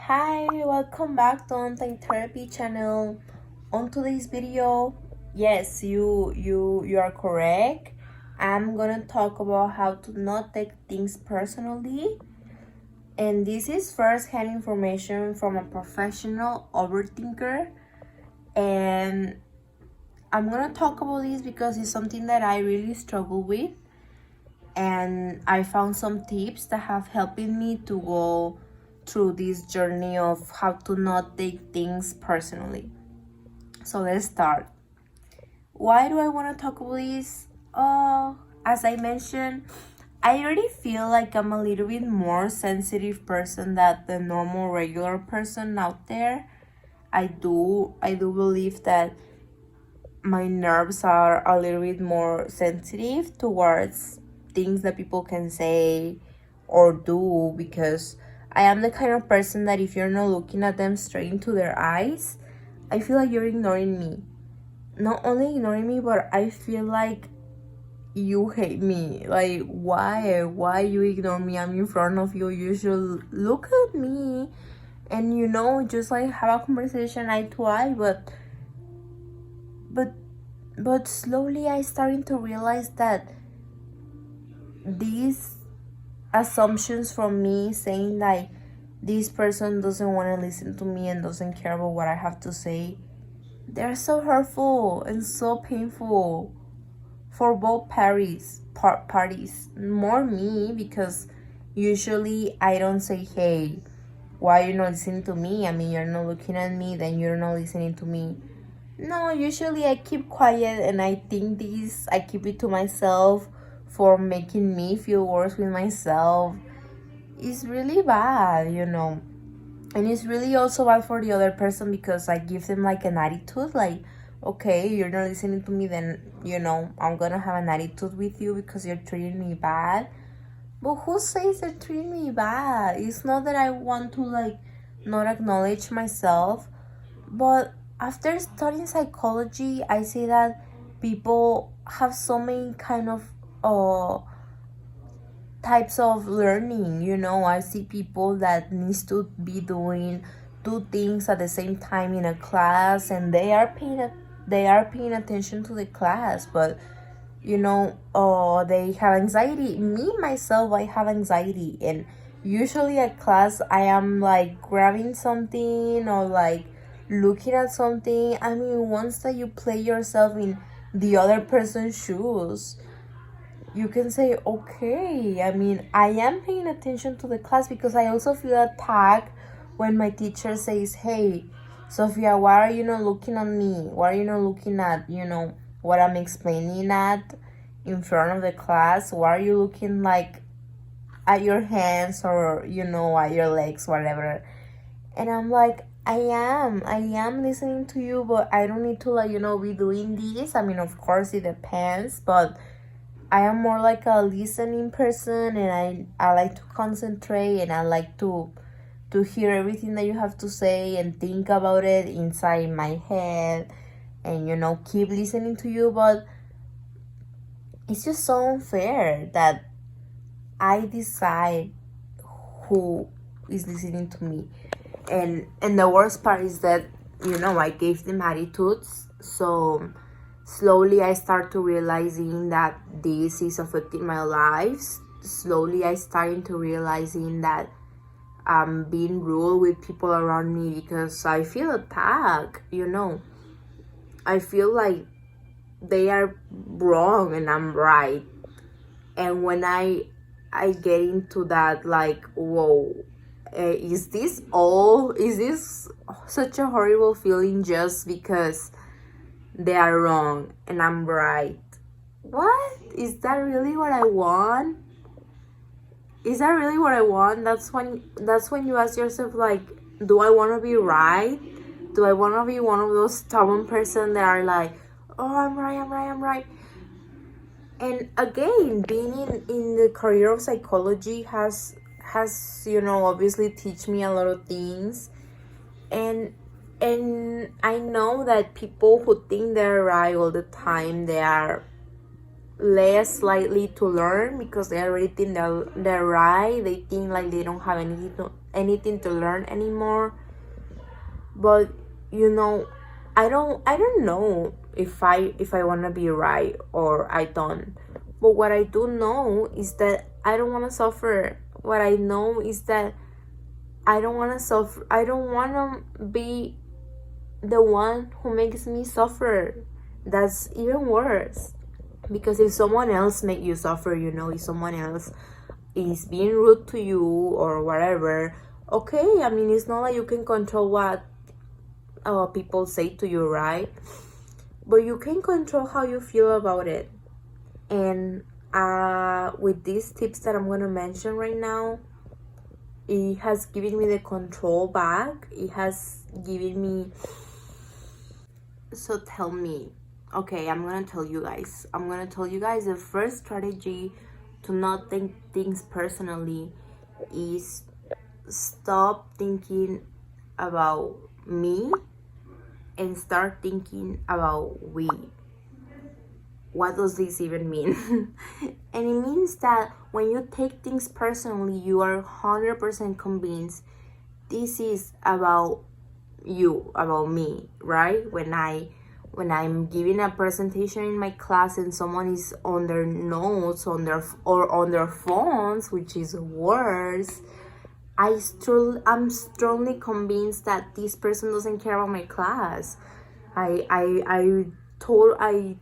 Hi, welcome back to Online Therapy channel. On today's video, yes, you are correct. I'm gonna talk about how to not take things personally. And this is first-hand information from a professional overthinker. And I'm gonna talk about this because it's something that I really struggle with. And I found some tips that have helped me to go through this journey of how to not take things personally. So let's start. Why do I want to talk about this? As I mentioned, I already feel like I'm a little bit more sensitive person than the normal regular person out there. I do believe that my nerves are a little bit more sensitive towards things that people can say or do, because I am the kind of person that if you're not looking at them straight into their eyes, I feel like you're ignoring me. Not only ignoring me, but I feel like you hate me. Like, why you ignore me? I'm in front of you. You should look at me and just like have a conversation eye to eye. But slowly I starting to realize that these assumptions from me saying like this person doesn't want to listen to me and doesn't care about what I have to say, they're so hurtful and so painful for both parties. More me, because usually I don't say, hey, why are you not listening to me? I mean, you're not looking at me, then you're not listening to me. No, usually I keep quiet and I keep it to myself for making me feel worse with myself. It's really bad. And it's really also bad for the other person, because I give them like an attitude, like, okay, you're not listening to me, then, I'm gonna have an attitude with you because you're treating me bad. But who says they're treating me bad? It's not that I want to like not acknowledge myself, but after studying psychology, I see that people have so many kind of types of learning. I see people that needs to be doing two things at the same time in a class, and they are paying attention to the class, but they have anxiety. Me myself, I have anxiety, and usually at class I am like grabbing something or like looking at something. I mean, once that you play yourself in the other person's shoes, you can say, okay, I mean, I am paying attention to the class, because I also feel attacked when my teacher says, hey, Sophia, why are you not looking at me? Why are you not looking at, what I'm explaining at in front of the class? Why are you looking like at your hands or, at your legs, whatever? And I'm like, I am listening to you, but I don't need to like, be doing this. I mean, of course it depends, but I am more like a listening person, and I like to concentrate, and I like to hear everything that you have to say and think about it inside my head, and keep listening to you. But it's just so unfair that I decide who is listening to me. And the worst part is that I gave them attitudes, so slowly I start to realizing that this is affecting my lives. Slowly I starting to realizing that I'm being rude with people around me because I feel attacked. I feel like they are wrong and I'm right. And when I get into that, like, whoa, is this such a horrible feeling just because they are wrong and I'm right? What? Is that really what I want? Is that really what I want? That's when you ask yourself, like, do I want to be right? Do I want to be one of those stubborn person that are like, oh, I'm right? And again, being in the career of psychology has obviously teach me a lot of things, and I know that people who think they're right all the time, they are less likely to learn because they already think they're right. They think like they don't have anything to learn anymore. But I don't know if I want to be right or I don't. But what I do know is that I don't want to suffer. What I know is that I don't want to suffer. I don't want to be the one who makes me suffer. That's even worse. Because if someone else make you suffer, if someone else is being rude to you or whatever, okay, I mean, it's not like you can control what people say to you, right? But you can control how you feel about it. And with these tips that I'm going to mention right now, it has given me the control back. It has given me... So tell me, okay, I'm going to tell you guys the first strategy to not think things personally is stop thinking about me and start thinking about we. What does this even mean? And it means that when you take things personally, you are 100% convinced this is about you, about me, right? When I'm giving a presentation in my class and someone is on their notes on their phones, which is worse, I'm strongly convinced that this person doesn't care about my class. I totally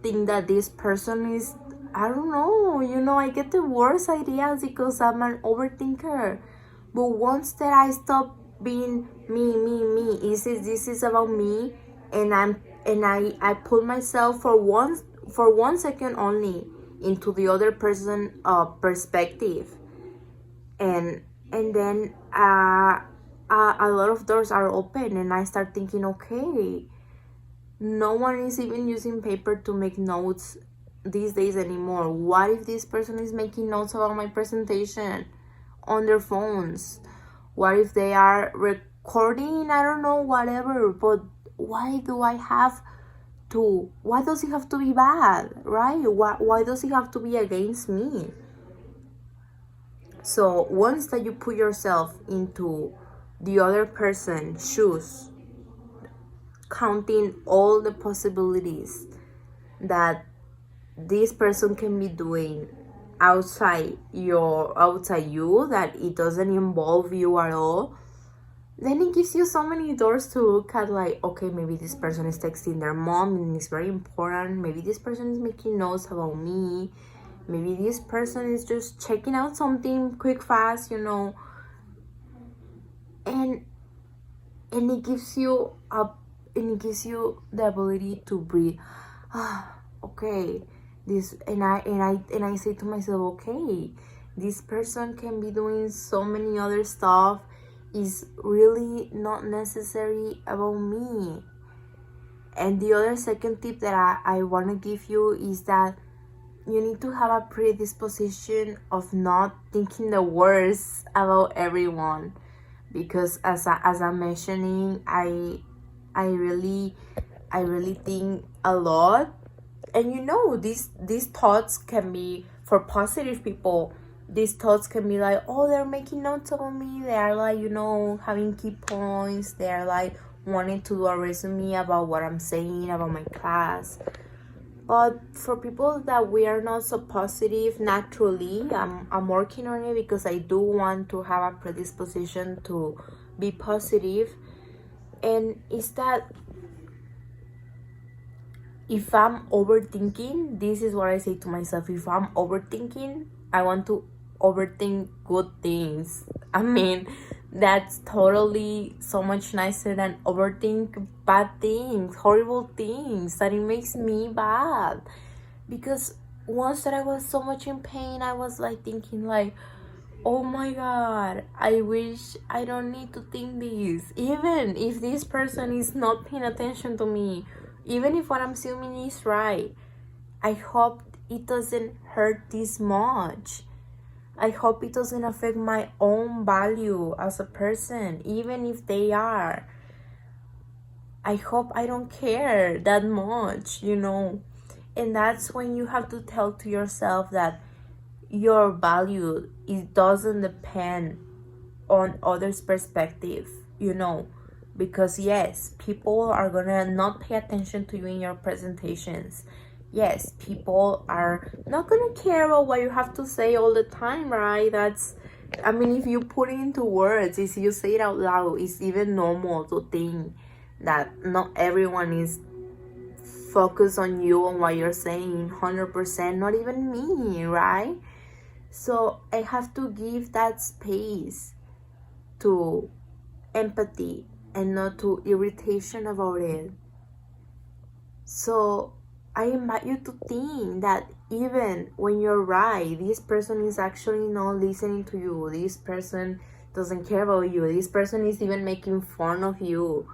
think that this person is, I don't know, I get the worst ideas because I'm an overthinker. But once that I stop being me, this is about me, and I put myself for one second only into the other person perspective, and then a lot of doors are open, and I start thinking, okay, no one is even using paper to make notes these days anymore. What if this person is making notes about my presentation on their phones? What if they are recording? I don't know, whatever. But why does it have to be bad, right? Why does it have to be against me? So once that you put yourself into the other person's shoes, counting all the possibilities that this person can be doing outside you, that it doesn't involve you at all, then it gives you so many doors to look at, like, okay, maybe this person is texting their mom and it's very important. Maybe this person is making notes about me. Maybe this person is just checking out something quick, fast, and it gives you the ability to breathe. Okay, and I say to myself, okay, this person can be doing so many other stuff, is really not necessary about me. And the other second tip that I want to give you is that you need to have a predisposition of not thinking the worst about everyone, because as I'm mentioning, I really think a lot. And these thoughts can be for positive people. These thoughts can be like, oh, they're making notes about me. They are like, having key points. They are like wanting to do a resume about what I'm saying about my class. But for people that we are not so positive naturally, I'm working on it because I do want to have a predisposition to be positive. And it's that if I'm overthinking, this is what I say to myself. If I'm overthinking, I want to overthink good things. I mean, that's totally so much nicer than overthink bad things, horrible things, that it makes me bad. Because once that I was so much in pain, I was like thinking like, oh my god, I wish I don't need to think this. Even if this person is not paying attention to me, even if what I'm assuming is right, I hope it doesn't hurt this much. I hope it doesn't affect my own value as a person, even if they are. I hope I don't care that much, And that's when you have to tell to yourself that your value, it doesn't depend on others' perspective, you know, because yes, people are gonna not pay attention to you in your presentations. Yes, people are not gonna care about what you have to say all the time, right? That's, I mean, if you put it into words, if you say it out loud, it's even normal to think that not everyone is focused on you, on what you're saying 100%, not even me, right? So I have to give that space to empathy and not to irritation about it. So I invite you to think that even when you're right, this person is actually not listening to you, this person doesn't care about you, this person is even making fun of you.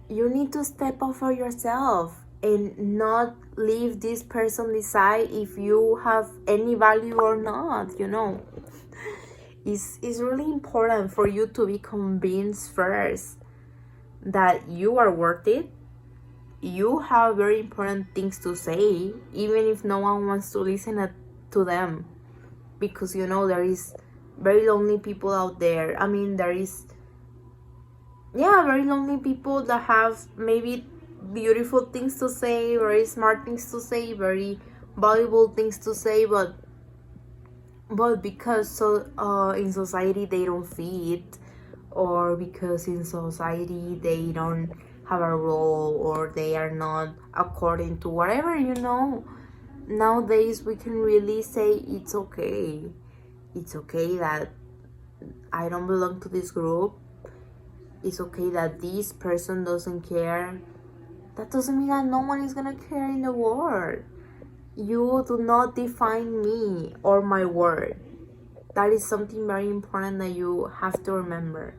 You need to step up for yourself and not leave this person decide if you have any value or not, you know. It's really important for you to be convinced first that you are worth it. You have very important things to say, even if no one wants to listen to them, because you know there is very lonely people out there. I mean, there is, yeah, very lonely people that have maybe beautiful things to say, very smart things to say, very valuable things to say, but because in society they don't fit, or because in society they don't have a role, or they are not according to whatever, you know. Nowadays we can really say it's okay. It's okay that I don't belong to this group. It's okay that this person doesn't care. That doesn't mean that no one is gonna care in the world. You do not define me or my word. That is something very important that you have to remember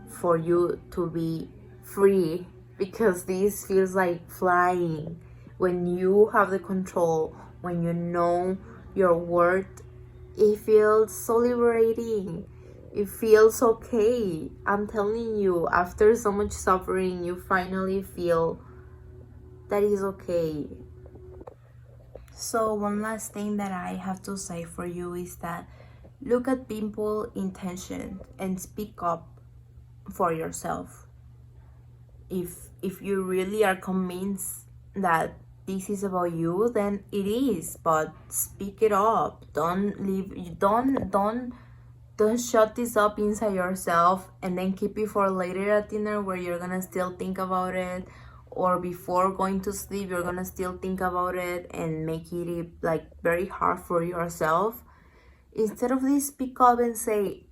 for you to be free, because this feels like flying. When you have the control, when you know your worth, it feels so liberating. It feels okay. I'm telling you, after so much suffering, you finally feel that is okay. So one last thing that I have to say for you is that look at people's intention and speak up for yourself. If you really are convinced that this is about you, then it is, but speak it up. Don't shut this up inside yourself and then keep it for later at dinner, where you're gonna still think about it, or before going to sleep you're gonna still think about it and make it like very hard for yourself. Instead of this, speak up and say,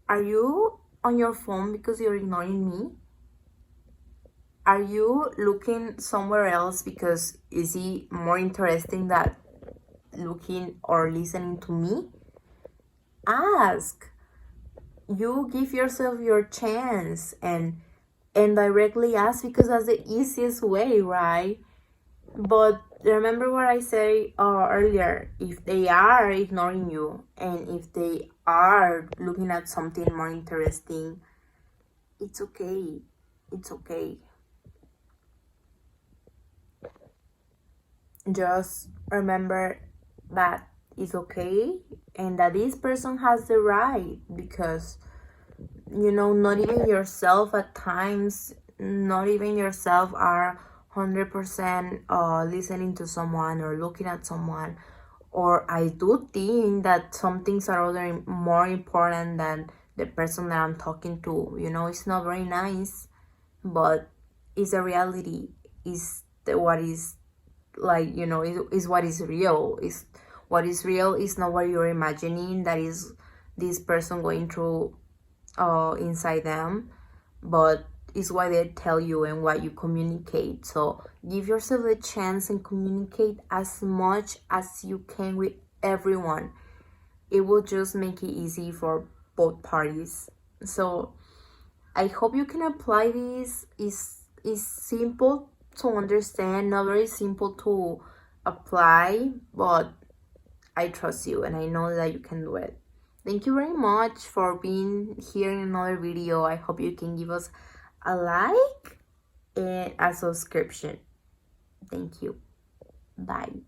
are you on your phone because you're ignoring me? Are you looking somewhere else because is it more interesting than looking or listening to me? Ask. You give yourself your chance and directly ask, because that's the easiest way, right? But remember what I said earlier. If they are ignoring you and if they are looking at something more interesting, it's okay. It's okay. Just remember that it's okay and that this person has the right, because you know, not even yourself at times, not even yourself are 100% listening to someone or looking at someone. Or I do think that some things are other more important than the person that I'm talking to. You know, it's not very nice, but it's a reality. Is what is, like, you know, is what is real. Is what is real is not what you're imagining that is this person going through inside them, but it's what they tell you and what you communicate. So give yourself a chance and communicate as much as you can with everyone. It will just make it easy for both parties. So I hope you can apply this. Is simple to understand, not very simple to apply, but I trust you and I know that you can do it. Thank you very much for being here in another video. I hope you can give us a like and a subscription. Thank you. Bye.